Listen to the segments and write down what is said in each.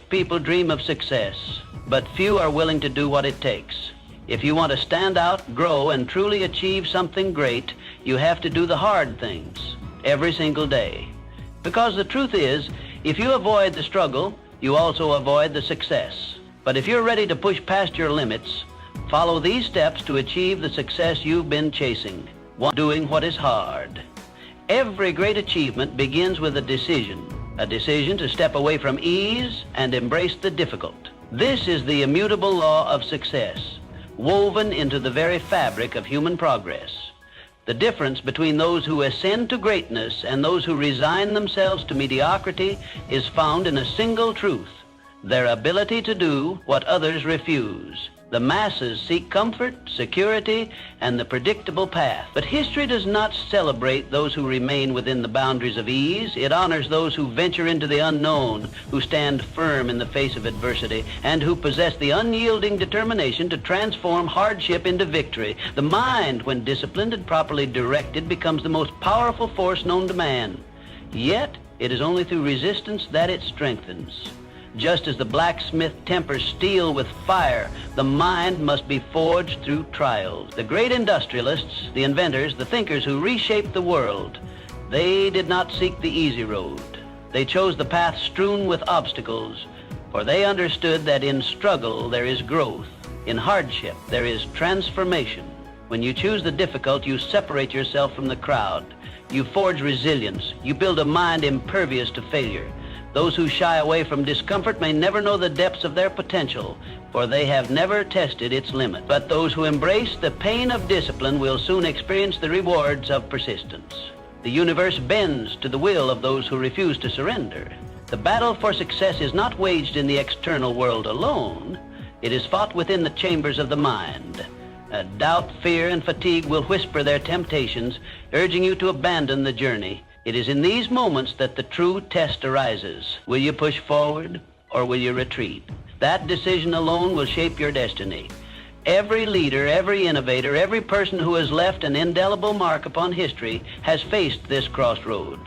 Most people dream of success, but few are willing to do what it takes. If you want to stand out, grow, and truly achieve something great, you have to do the hard things every single day. Because the truth is, if you avoid the struggle, you also avoid the success. But if you're ready to push past your limits, follow these steps to achieve the success you've been chasing. 1. Doing what is hard. Every great achievement begins with a decision to step away from ease and embrace the difficult. This is the immutable law of success, woven into the very fabric of human progress. The difference between those who ascend to greatness and those who resign themselves to mediocrity is found in a single truth: their ability to do what others refuse. The masses seek comfort, security, and the predictable path. But history does not celebrate those who remain within the boundaries of ease. It honors those who venture into the unknown, who stand firm in the face of adversity, and who possess the unyielding determination to transform hardship into victory. The mind, when disciplined and properly directed, becomes the most powerful force known to man. Yet, it is only through resistance that it strengthens. Just as the blacksmith tempers steel with fire, the mind must be forged through trials. The great industrialists, the inventors, the thinkers who reshaped the world, they did not seek the easy road. They chose the path strewn with obstacles, for they understood that in struggle there is growth. In hardship there is transformation. When you choose the difficult, you separate yourself from the crowd. You forge resilience. You build a mind impervious to failure. Those who shy away from discomfort may never know the depths of their potential, for they have never tested its limit. But those who embrace the pain of discipline will soon experience the rewards of persistence. The universe bends to the will of those who refuse to surrender. The battle for success is not waged in the external world alone. It is fought within the chambers of the mind. Doubt, fear, and fatigue will whisper their temptations, urging you to abandon the journey. It is in these moments that the true test arises. Will you push forward or will you retreat? That decision alone will shape your destiny. Every leader, every innovator, every person who has left an indelible mark upon history has faced this crossroad.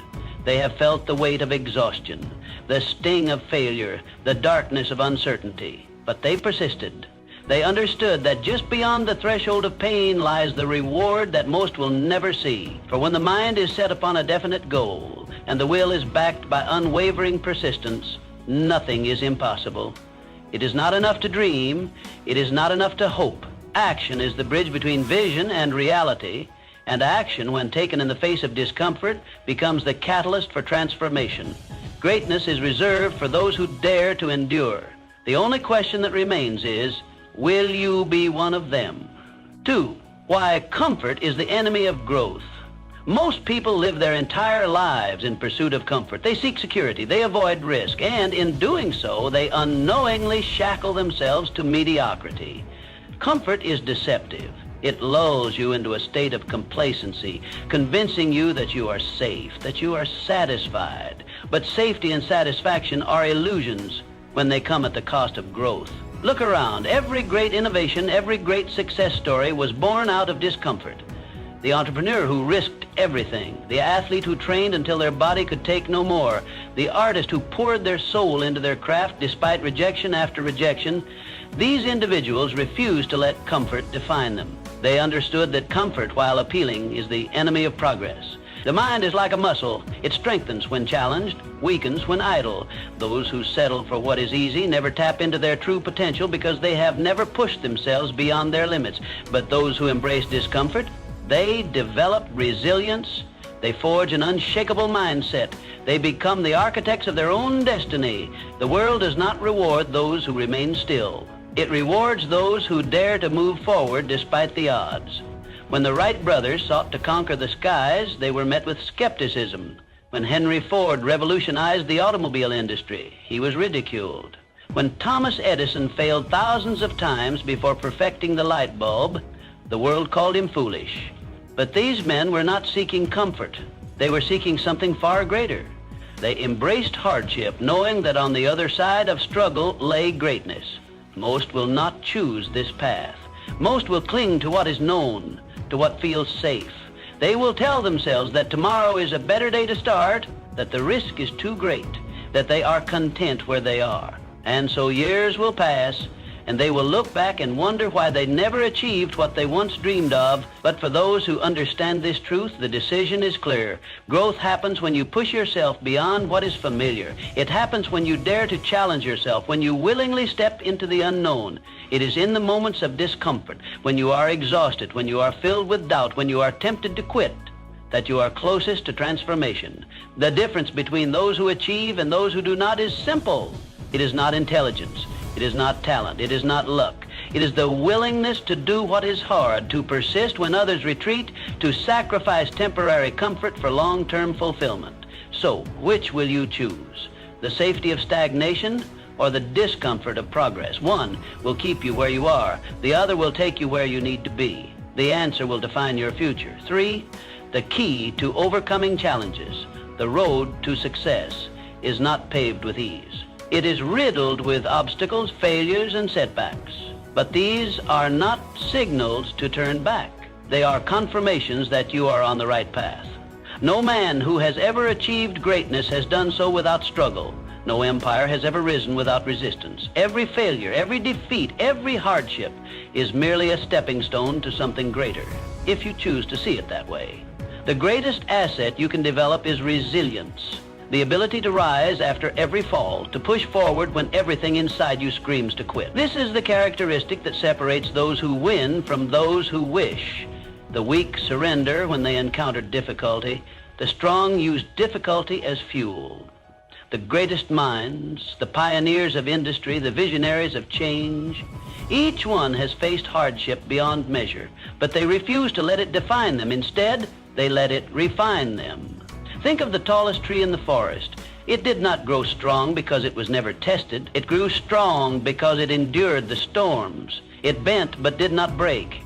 They have felt the weight of exhaustion, the sting of failure, the darkness of uncertainty. But they persisted. They understood that just beyond the threshold of pain lies the reward that most will never see. For when the mind is set upon a definite goal and the will is backed by unwavering persistence, nothing is impossible. It is not enough to dream. It is not enough to hope. Action is the bridge between vision and reality, and action, when taken in the face of discomfort, becomes the catalyst for transformation. Greatness is reserved for those who dare to endure. The only question that remains is, will you be one of them? 2. Why comfort is the enemy of growth. Most people live their entire lives in pursuit of comfort. They seek security, they avoid risk, and in doing so, they unknowingly shackle themselves to mediocrity. Comfort is deceptive. It lulls you into a state of complacency, convincing you that you are safe, that you are satisfied. But safety and satisfaction are illusions when they come at the cost of growth. Look around. Every great innovation, every great success story was born out of discomfort. The entrepreneur who risked everything, the athlete who trained until their body could take no more, the artist who poured their soul into their craft despite rejection after rejection, these individuals refused to let comfort define them. They understood that comfort, while appealing, is the enemy of progress. The mind is like a muscle. It strengthens when challenged, weakens when idle. Those who settle for what is easy never tap into their true potential because they have never pushed themselves beyond their limits. But those who embrace discomfort, they develop resilience. They forge an unshakable mindset. They become the architects of their own destiny. The world does not reward those who remain still. It rewards those who dare to move forward despite the odds. When the Wright brothers sought to conquer the skies, they were met with skepticism. When Henry Ford revolutionized the automobile industry, he was ridiculed. When Thomas Edison failed thousands of times before perfecting the light bulb, the world called him foolish. But these men were not seeking comfort. They were seeking something far greater. They embraced hardship, knowing that on the other side of struggle lay greatness. Most will not choose this path. Most will cling to what is known, to what feels safe. They will tell themselves that tomorrow is a better day to start, that the risk is too great, that they are content where they are. And so years will pass, and they will look back and wonder why they never achieved what they once dreamed of. But for those who understand this truth, the decision is clear. Growth happens when you push yourself beyond what is familiar. It happens when you dare to challenge yourself, when you willingly step into the unknown. It is in the moments of discomfort, when you are exhausted, when you are filled with doubt, when you are tempted to quit, that you are closest to transformation. The difference between those who achieve and those who do not is simple. It is not intelligence. It is not talent. It is not luck. It is the willingness to do what is hard, to persist when others retreat, to sacrifice temporary comfort for long-term fulfillment. So, which will you choose? The safety of stagnation or the discomfort of progress? One will keep you where you are. The other will take you where you need to be. The answer will define your future. 3, the key to overcoming challenges, the road to success, is not paved with ease. It is riddled with obstacles, failures, and setbacks. But these are not signals to turn back. They are confirmations that you are on the right path. No man who has ever achieved greatness has done so without struggle. No empire has ever risen without resistance. Every failure, every defeat, every hardship is merely a stepping stone to something greater, if you choose to see it that way. The greatest asset you can develop is resilience. The ability to rise after every fall, to push forward when everything inside you screams to quit. This is the characteristic that separates those who win from those who wish. The weak surrender when they encounter difficulty. The strong use difficulty as fuel. The greatest minds, the pioneers of industry, the visionaries of change, each one has faced hardship beyond measure, but they refuse to let it define them. Instead, they let it refine them. Think of the tallest tree in the forest. It did not grow strong because it was never tested. It grew strong because it endured the storms. It bent but did not break.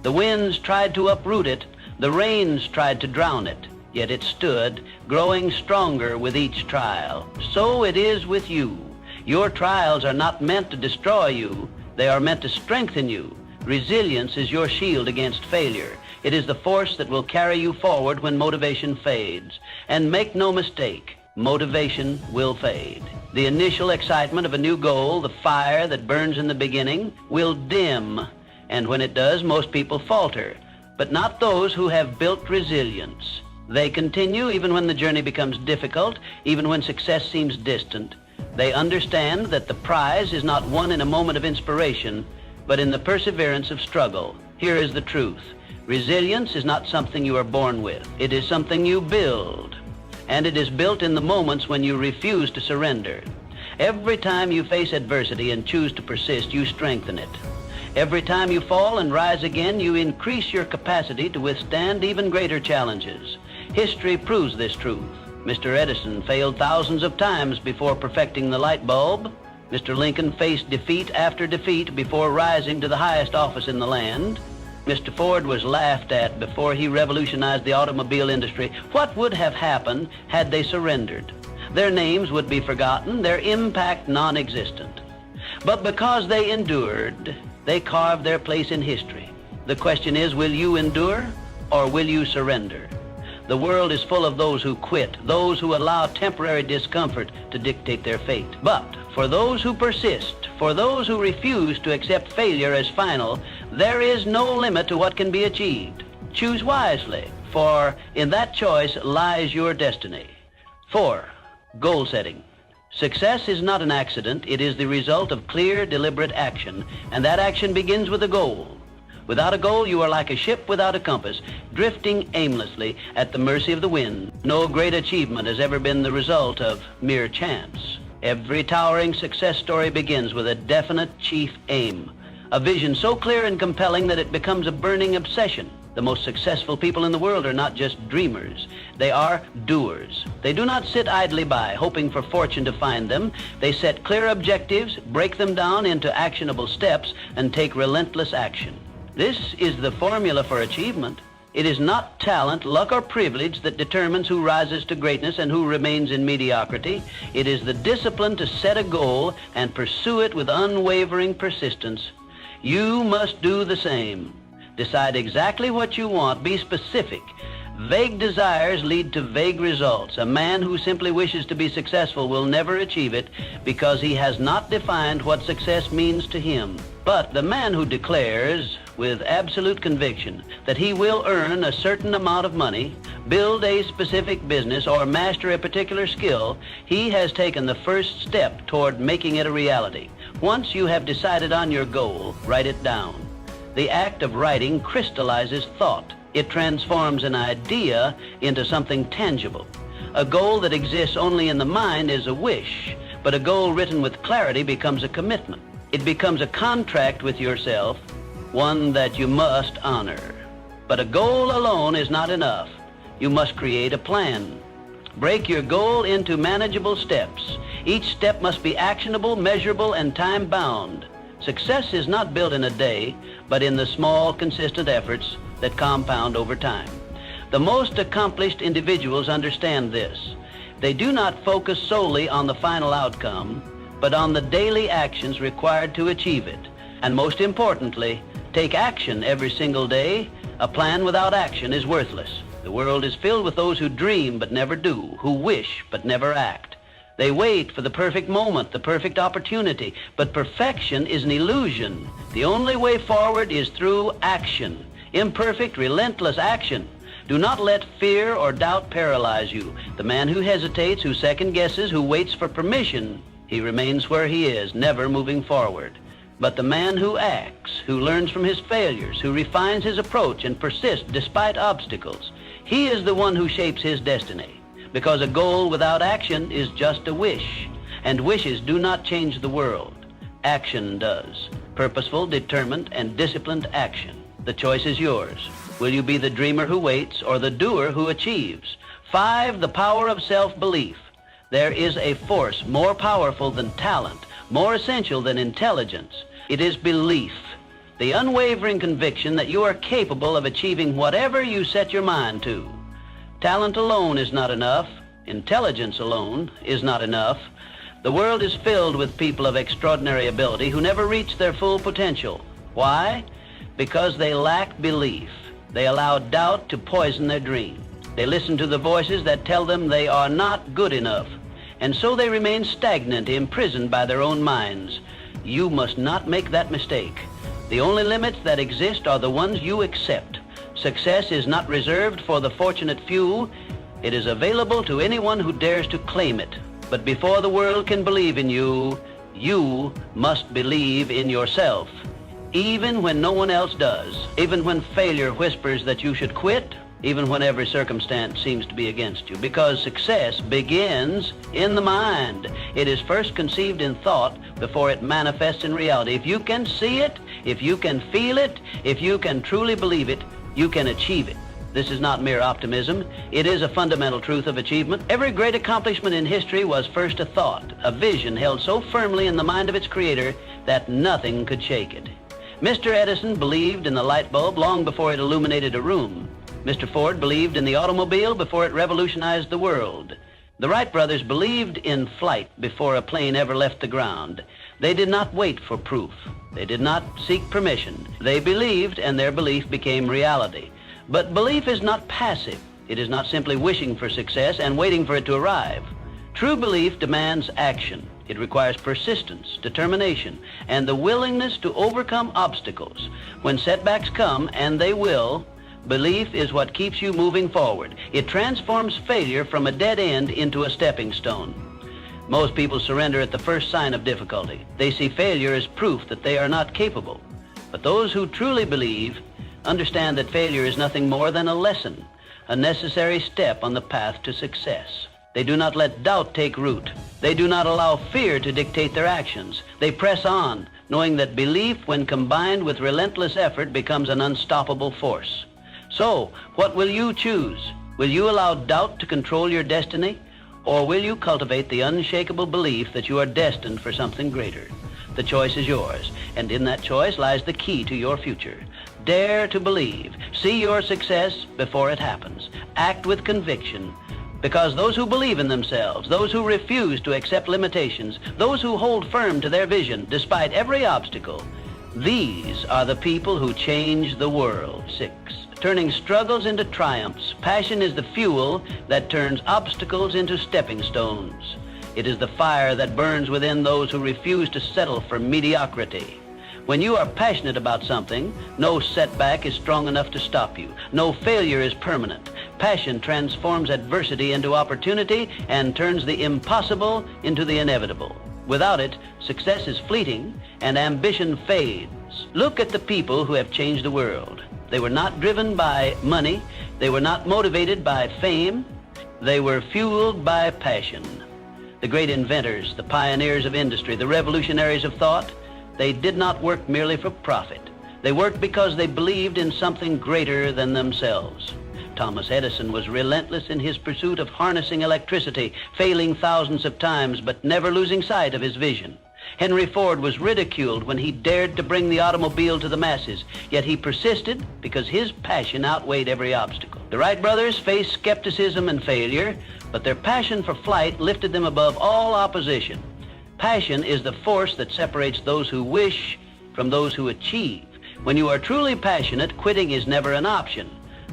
The winds tried to uproot it. The rains tried to drown it. Yet it stood, growing stronger with each trial. So it is with you. Your trials are not meant to destroy you. They are meant to strengthen you. Resilience is your shield against failure. It is the force that will carry you forward when motivation fades. And make no mistake, motivation will fade. The initial excitement of a new goal, the fire that burns in the beginning, will dim. And when it does, most people falter. But not those who have built resilience. They continue even when the journey becomes difficult, even when success seems distant. They understand that the prize is not won in a moment of inspiration, but in the perseverance of struggle. Here is the truth. Resilience is not something you are born with. It is something you build. And it is built in the moments when you refuse to surrender. Every time you face adversity and choose to persist, you strengthen it. Every time you fall and rise again, you increase your capacity to withstand even greater challenges. History proves this truth. Mr. Edison failed thousands of times before perfecting the light bulb. Mr. Lincoln faced defeat after defeat before rising to the highest office in the land. Mr. Ford was laughed at before he revolutionized the automobile industry. What would have happened had they surrendered? Their names would be forgotten, their impact non-existent. But because they endured, they carved their place in history. The question is, will you endure or will you surrender? The world is full of those who quit, those who allow temporary discomfort to dictate their fate. But for those who persist, for those who refuse to accept failure as final, there is no limit to what can be achieved. Choose wisely, for in that choice lies your destiny. 4, goal setting. Success is not an accident. It is the result of clear, deliberate action, and that action begins with a goal. Without a goal, you are like a ship without a compass, drifting aimlessly at the mercy of the wind. No great achievement has ever been the result of mere chance. Every towering success story begins with a definite chief aim, a vision so clear and compelling that it becomes a burning obsession. The most successful people in the world are not just dreamers. They are doers. They do not sit idly by, hoping for fortune to find them. They set clear objectives, break them down into actionable steps, and take relentless action. This is the formula for achievement. It is not talent, luck, or privilege that determines who rises to greatness and who remains in mediocrity. It is the discipline to set a goal and pursue it with unwavering persistence. You must do the same. Decide exactly what you want. Be specific. Vague desires lead to vague results. A man who simply wishes to be successful will never achieve it because he has not defined what success means to him. But the man who declares with absolute conviction that he will earn a certain amount of money, build a specific business, or master a particular skill, he has taken the first step toward making it a reality. Once you have decided on your goal, write it down. The act of writing crystallizes thought. It transforms an idea into something tangible. A goal that exists only in the mind is a wish, but a goal written with clarity becomes a commitment. It becomes a contract with yourself, one that you must honor. But a goal alone is not enough. You must create a plan. Break your goal into manageable steps. Each step must be actionable, measurable, and time-bound. Success is not built in a day, but in the small, consistent efforts that compound over time. The most accomplished individuals understand this. They do not focus solely on the final outcome, but on the daily actions required to achieve it. And most importantly, take action every single day. A plan without action is worthless. The world is filled with those who dream but never do, who wish but never act. They wait for the perfect moment, the perfect opportunity, but perfection is an illusion. The only way forward is through action. Imperfect, relentless action. Do not let fear or doubt paralyze you. The man who hesitates, who second guesses, who waits for permission, he remains where he is, never moving forward. But the man who acts, who learns from his failures, who refines his approach and persists despite obstacles, he is the one who shapes his destiny. Because a goal without action is just a wish, and wishes do not change the world. Action does. Purposeful, determined, and disciplined action. The choice is yours. Will you be the dreamer who waits or the doer who achieves? 5, the power of self-belief. There is a force more powerful than talent, more essential than intelligence. It is belief, the unwavering conviction that you are capable of achieving whatever you set your mind to. Talent alone is not enough. Intelligence alone is not enough. The world is filled with people of extraordinary ability who never reach their full potential. Why? Because they lack belief. They allow doubt to poison their dream. They listen to the voices that tell them they are not good enough. And so they remain stagnant, imprisoned by their own minds. You must not make that mistake. The only limits that exist are the ones you accept. Success is not reserved for the fortunate few. It is available to anyone who dares to claim it. But before the world can believe in you, you must believe in yourself. Even when no one else does, even when failure whispers that you should quit, even when every circumstance seems to be against you, because success begins in the mind. It is first conceived in thought before it manifests in reality. If you can see it, if you can feel it, if you can truly believe it, you can achieve it. This is not mere optimism. It is a fundamental truth of achievement. Every great accomplishment in history was first a thought, a vision held so firmly in the mind of its creator that nothing could shake it. Mr. Edison believed in the light bulb long before it illuminated a room. Mr. Ford believed in the automobile before it revolutionized the world. The Wright brothers believed in flight before a plane ever left the ground. They did not wait for proof. They did not seek permission. They believed, and their belief became reality. But belief is not passive. It is not simply wishing for success and waiting for it to arrive. True belief demands action. It requires persistence, determination, and the willingness to overcome obstacles. When setbacks come, and they will, belief is what keeps you moving forward. It transforms failure from a dead end into a stepping stone. Most people surrender at the first sign of difficulty. They see failure as proof that they are not capable. But those who truly believe understand that failure is nothing more than a lesson, a necessary step on the path to success. They do not let doubt take root. They do not allow fear to dictate their actions. They press on, knowing that belief, when combined with relentless effort, becomes an unstoppable force. So, what will you choose? Will you allow doubt to control your destiny? Or will you cultivate the unshakable belief that you are destined for something greater? The choice is yours, and in that choice lies the key to your future. Dare to believe. See your success before it happens. Act with conviction. Because those who believe in themselves, those who refuse to accept limitations, those who hold firm to their vision despite every obstacle, These are the people who change the world. 6. Turning struggles into triumphs. Passion is the fuel that turns obstacles into stepping stones. It is the fire that burns within those who refuse to settle for mediocrity. When you are passionate about something, no setback is strong enough to stop you. No failure is permanent. Passion transforms adversity into opportunity and turns the impossible into the inevitable. Without it, success is fleeting and ambition fades. Look at the people who have changed the world. They were not driven by money. They were not motivated by fame. They were fueled by passion. The great inventors, the pioneers of industry, the revolutionaries of thought, they did not work merely for profit. They worked because they believed in something greater than themselves. Thomas Edison was relentless in his pursuit of harnessing electricity, failing thousands of times, but never losing sight of his vision. Henry Ford was ridiculed when he dared to bring the automobile to the masses, yet he persisted because his passion outweighed every obstacle. The Wright brothers faced skepticism and failure, but their passion for flight lifted them above all opposition. Passion is the force that separates those who wish from those who achieve. When you are truly passionate, quitting is never an option.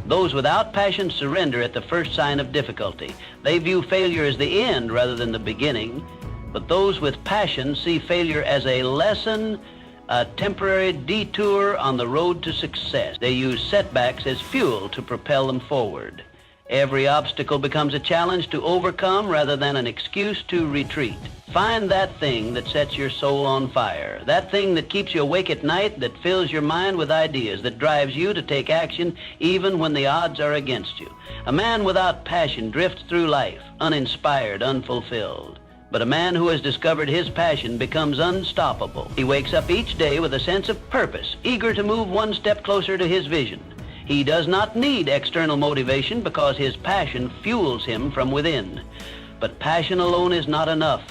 Those without passion surrender at the first sign of difficulty. They view failure as the end rather than the beginning. But those with passion see failure as a lesson, a temporary detour on the road to success. They use setbacks as fuel to propel them forward. Every obstacle becomes a challenge to overcome rather than an excuse to retreat. Find that thing that sets your soul on fire, that thing that keeps you awake at night, that fills your mind with ideas, that drives you to take action even when the odds are against you. A man without passion drifts through life, uninspired, unfulfilled. But a man who has discovered his passion becomes unstoppable. He wakes up each day with a sense of purpose, eager to move one step closer to his vision. He does not need external motivation because his passion fuels him from within. But passion alone is not enough.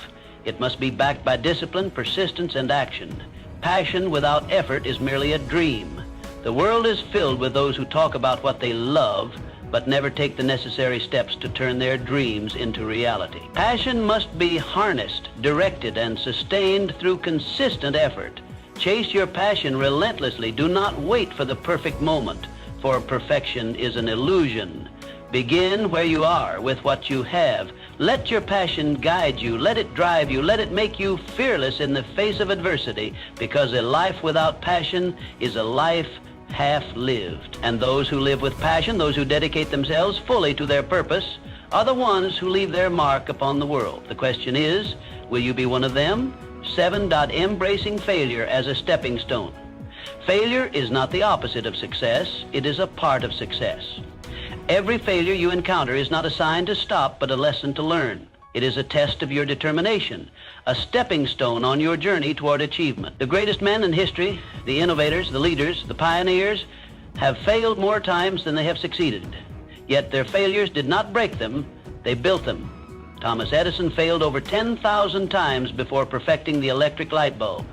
It must be backed by discipline, persistence, and action. Passion without effort is merely a dream. The world is filled with those who talk about what they love, but never take the necessary steps to turn their dreams into reality. Passion must be harnessed, directed, and sustained through consistent effort. Chase your passion relentlessly. Do not wait for the perfect moment, for perfection is an illusion. Begin where you are with what you have. Let your passion guide you. Let it drive you. Let it make you fearless in the face of adversity, because a life without passion is a life half-lived. And those who live with passion, those who dedicate themselves fully to their purpose, are the ones who leave their mark upon the world. The question is, will you be one of them? 7. Embracing failure as a stepping stone. Failure is not the opposite of success. It is a part of success. Every failure you encounter is not a sign to stop, but a lesson to learn. It is a test of your determination, a stepping stone on your journey toward achievement. The greatest men in history, the innovators, the leaders, the pioneers, have failed more times than they have succeeded. Yet their failures did not break them, they built them. Thomas Edison failed over 10,000 times before perfecting the electric light bulb.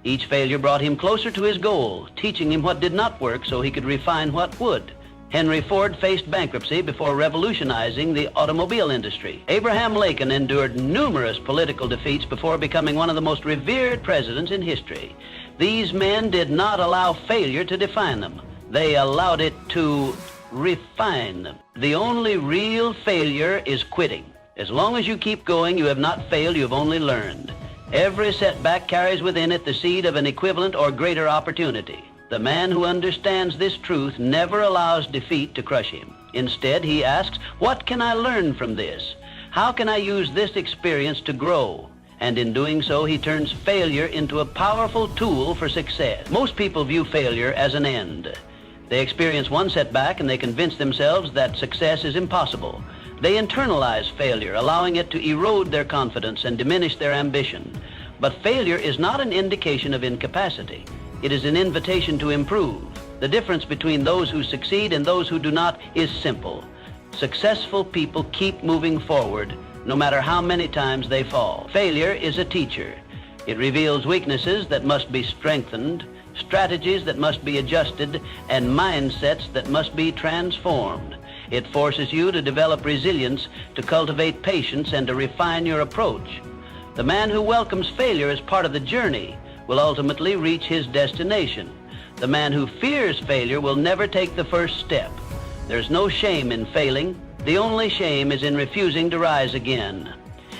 Each failure brought him closer to his goal, teaching him what did not work so he could refine what would. Henry Ford faced bankruptcy before revolutionizing the automobile industry. Abraham Lincoln endured numerous political defeats before becoming one of the most revered presidents in history. These men did not allow failure to define them. They allowed it to refine them. The only real failure is quitting. As long as you keep going, you have not failed, you have only learned. Every setback carries within it the seed of an equivalent or greater opportunity. The man who understands this truth never allows defeat to crush him. Instead, he asks, what can I learn from this? How can I use this experience to grow? And in doing so, he turns failure into a powerful tool for success. Most people view failure as an end. They experience one setback and they convince themselves that success is impossible. They internalize failure, allowing it to erode their confidence and diminish their ambition. But failure is not an indication of incapacity. It is an invitation to improve. The difference between those who succeed and those who do not is simple. Successful people keep moving forward, no matter how many times they fall. Failure is a teacher. It reveals weaknesses that must be strengthened, strategies that must be adjusted, and mindsets that must be transformed. It forces you to develop resilience, to cultivate patience, and to refine your approach. The man who welcomes failure as part of the journey will ultimately reach his destination. The man who fears failure will never take the first step. There's no shame in failing. The only shame is in refusing to rise again.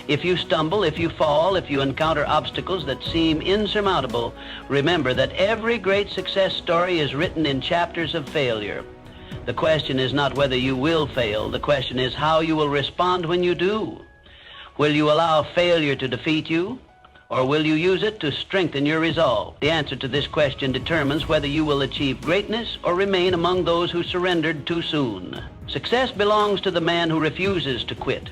If you stumble, if you fall, if you encounter obstacles that seem insurmountable, remember that every great success story is written in chapters of failure. The question is not whether you will fail. The question is how you will respond when you do. Will you allow failure to defeat you, or will you use it to strengthen your resolve? The answer to this question determines whether you will achieve greatness or remain among those who surrendered too soon. Success belongs to the man who refuses to quit,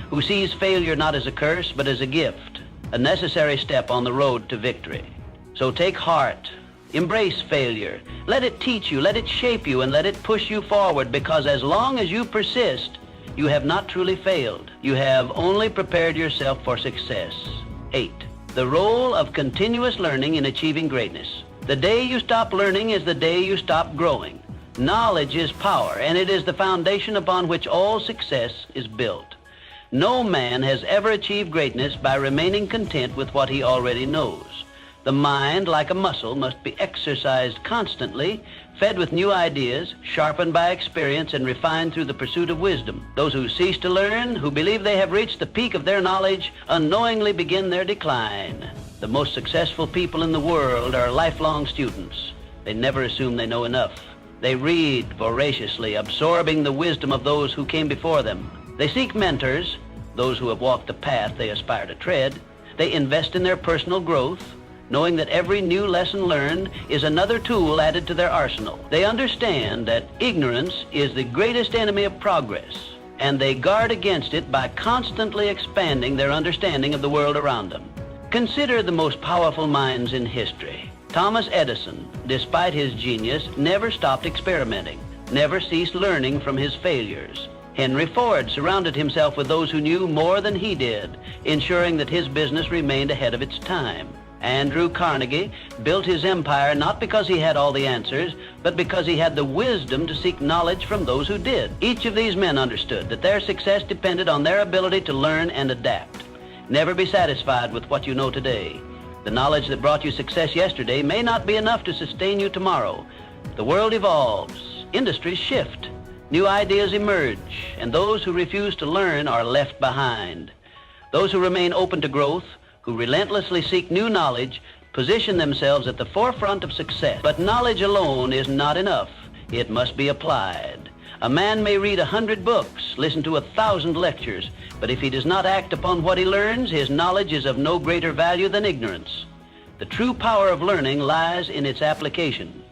who sees failure not as a curse but as a gift, a necessary step on the road to victory. So take heart. Embrace failure. Let it teach you, let it shape you, and let it push you forward, because as long as you persist, you have not truly failed. You have only prepared yourself for success. 8. The role of continuous learning in achieving greatness. The day you stop learning is the day you stop growing. Knowledge is power, and it is the foundation upon which all success is built. No man has ever achieved greatness by remaining content with what he already knows. The mind, like a muscle, must be exercised constantly, fed with new ideas, sharpened by experience, and refined through the pursuit of wisdom. Those who cease to learn, who believe they have reached the peak of their knowledge, unknowingly begin their decline. The most successful people in the world are lifelong students. They never assume they know enough. They read voraciously, absorbing the wisdom of those who came before them. They seek mentors, those who have walked the path they aspire to tread. They invest in their personal growth, knowing that every new lesson learned is another tool added to their arsenal. They understand that ignorance is the greatest enemy of progress, and they guard against it by constantly expanding their understanding of the world around them. Consider the most powerful minds in history. Thomas Edison, despite his genius, never stopped experimenting, never ceased learning from his failures. Henry Ford surrounded himself with those who knew more than he did, ensuring that his business remained ahead of its time. Andrew Carnegie built his empire not because he had all the answers, but because he had the wisdom to seek knowledge from those who did. Each of these men understood that their success depended on their ability to learn and adapt. Never be satisfied with what you know today. The knowledge that brought you success yesterday may not be enough to sustain you tomorrow. The world evolves, industries shift, new ideas emerge, and those who refuse to learn are left behind. Those who remain open to growth, who relentlessly seek new knowledge, position themselves at the forefront of success. But knowledge alone is not enough. It must be applied. A man may read 100 books, listen to 1,000 lectures, but if he does not act upon what he learns, his knowledge is of no greater value than ignorance. The true power of learning lies in its application.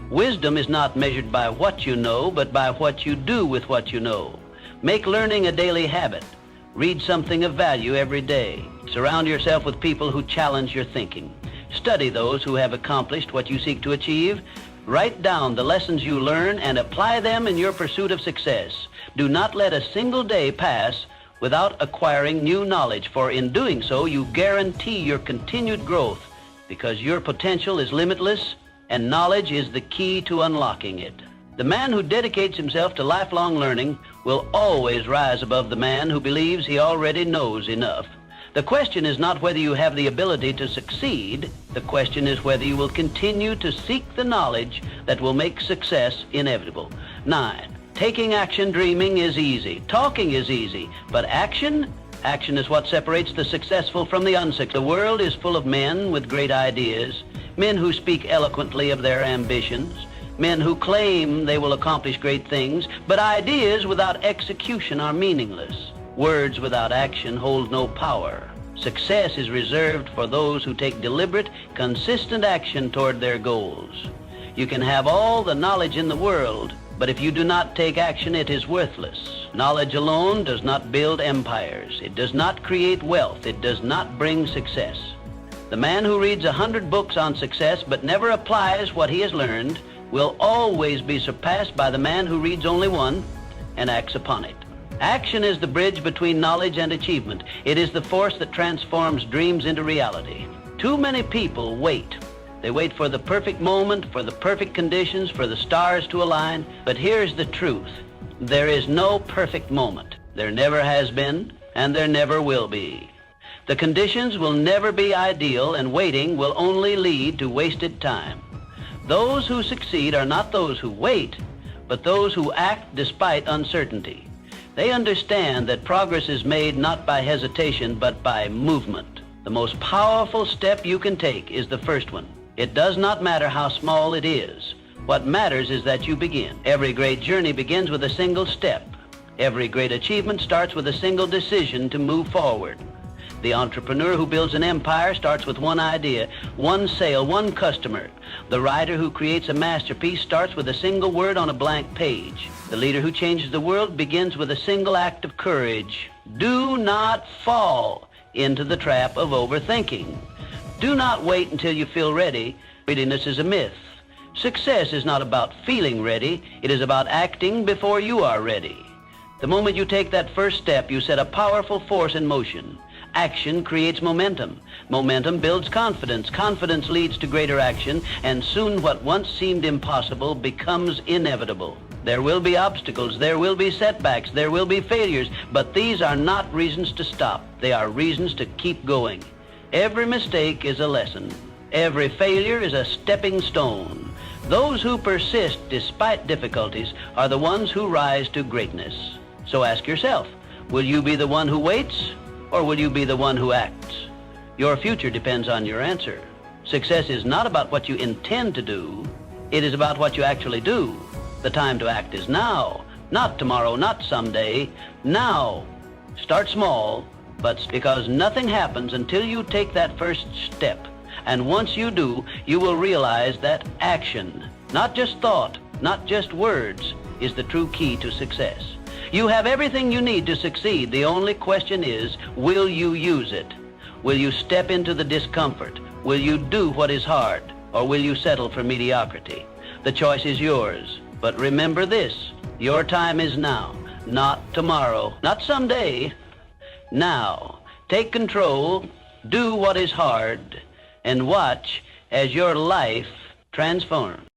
Wisdom is not measured by what you know, but by what you do with what you know. Make learning a daily habit. Read something of value every day. Surround yourself with people who challenge your thinking. Study those who have accomplished what you seek to achieve. Write down the lessons you learn and apply them in your pursuit of success. Do not let a single day pass without acquiring new knowledge, for in doing so, you guarantee your continued growth, because your potential is limitless and knowledge is the key to unlocking it. The man who dedicates himself to lifelong learning will always rise above the man who believes he already knows enough. The question is not whether you have the ability to succeed. The question is whether you will continue to seek the knowledge that will make success inevitable. 9. Taking action. Dreaming is easy. Talking is easy. But action? Action is what separates the successful from the unsuccessful. The world is full of men with great ideas, men who speak eloquently of their ambitions, men who claim they will accomplish great things, but ideas without execution are meaningless. Words without action hold no power. Success is reserved for those who take deliberate, consistent action toward their goals. You can have all the knowledge in the world, but if you do not take action, it is worthless. Knowledge alone does not build empires. It does not create wealth. It does not bring success. The man who reads 100 books on success but never applies what he has learned will always be surpassed by the man who reads only one and acts upon it. Action is the bridge between knowledge and achievement. It is the force that transforms dreams into reality. Too many people wait. They wait for the perfect moment, for the perfect conditions, for the stars to align. But here's the truth. There is no perfect moment. There never has been, and there never will be. The conditions will never be ideal, and waiting will only lead to wasted time. Those who succeed are not those who wait, but those who act despite uncertainty. They understand that progress is made not by hesitation, but by movement. The most powerful step you can take is the first one. It does not matter how small it is. What matters is that you begin. Every great journey begins with a single step. Every great achievement starts with a single decision to move forward. The entrepreneur who builds an empire starts with one idea, one sale, one customer. The writer who creates a masterpiece starts with a single word on a blank page. The leader who changes the world begins with a single act of courage. Do not fall into the trap of overthinking. Do not wait until you feel ready. Readiness is a myth. Success is not about feeling ready. It is about acting before you are ready. The moment you take that first step, you set a powerful force in motion. Action creates momentum. Momentum builds confidence. Confidence leads to greater action, and soon what once seemed impossible becomes inevitable. There will be obstacles, there will be setbacks, there will be failures, but these are not reasons to stop. They are reasons to keep going. Every mistake is a lesson. Every failure is a stepping stone. Those who persist despite difficulties are the ones who rise to greatness. So ask yourself, will you be the one who waits, or will you be the one who acts? Your future depends on your answer. Success is not about what you intend to do. It is about what you actually do. The time to act is now, not tomorrow, not someday. Now. Start small, but because nothing happens until you take that first step. And once you do, you will realize that action, not just thought, not just words, is the true key to success. You have everything you need to succeed. The only question is, will you use it? Will you step into the discomfort? Will you do what is hard? Or will you settle for mediocrity? The choice is yours. But remember this, your time is now, not tomorrow, not someday. Now, take control, do what is hard, and watch as your life transforms.